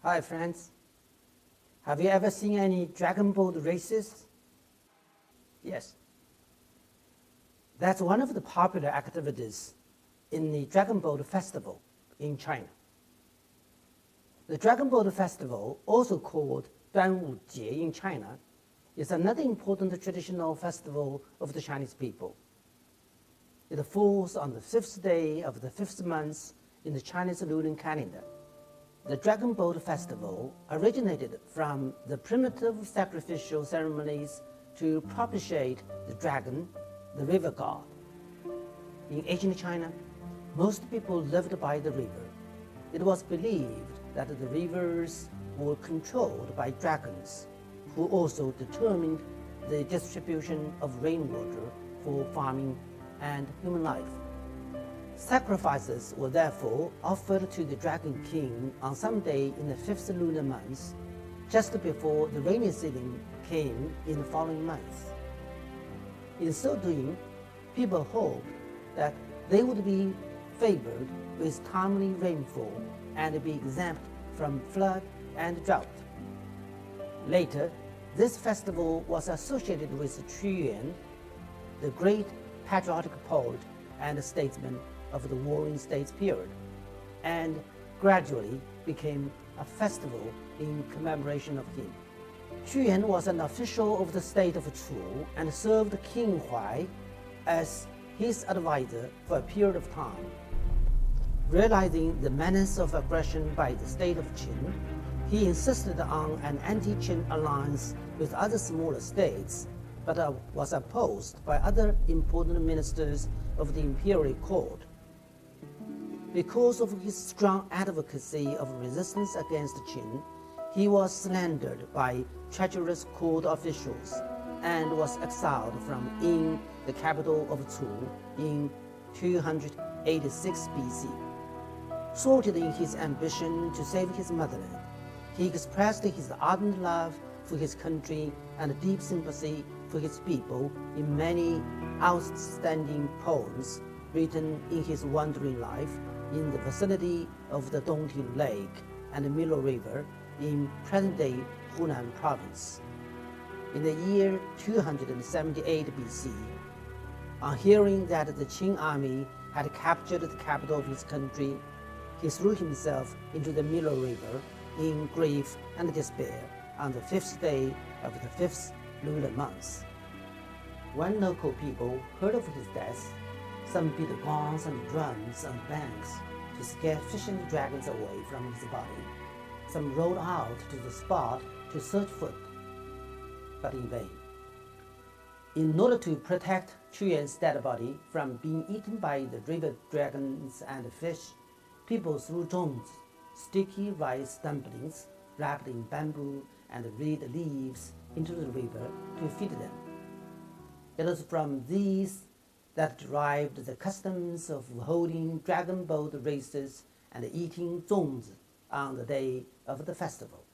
Hi friends, have you ever seen any dragon boat races? Yes. That's one of the popular activities in the Dragon Boat Festival in China. The Dragon Boat Festival, also called 端午节 in China, is another important traditional festival of the Chinese people. It falls on the 5th day of the 5th month in the Chinese lunar calendar. The Dragon Boat Festival originated from the primitive sacrificial ceremonies to propitiate the dragon, the river god. In ancient China, most people lived by the river. It was believed that the rivers were controlled by dragons, who also determined the distribution of rainwater for farming and human life. Sacrifices were therefore offered to the Dragon King on some day in the 5th lunar month, just before the rainy season came in the following month. In so doing, people hoped that they would be favored with timely rainfall and be exempt from flood and drought. Later, this festival was associated with Qu Yuan, the great patriotic poet and statesman of the Warring States period, and gradually became a festival in commemoration of him. Qu Yuan was an official of the state of Chu and served King Huai as his advisor for a period of time. Realizing the menace of aggression by the state of Qin, he insisted on an anti-Qin alliance with other smaller states, but was opposed by other important ministers of the imperial court. Because of his strong advocacy of resistance against Qin, he was slandered by treacherous court officials and was exiled from Yin, the capital of Chu, in 286 BC. Thwarted in his ambition to save his motherland, he expressed his ardent love for his country and deep sympathy for his people in many outstanding poems written in his wandering life in the vicinity of the Dongting Lake and the Milo River in present-day Hunan province. In the year 278 BC, on hearing that the Qing army had captured the capital of his country, he threw himself into the Milo River in grief and despair on the 5th day of the 5th lunar month. When local people heard of his death, some beat gongs and drums on the banks to scare fishing dragons away from his body. Some rode out to the spot to search for it, but in vain. In order to protect Qu Yuan's dead body from being eaten by the river dragons and fish, people threw zhongs, sticky rice dumplings wrapped in bamboo and reed leaves, into the river to feed them. It was from these that derived the customs of holding dragon boat races and eating zhongs on the day of the festival.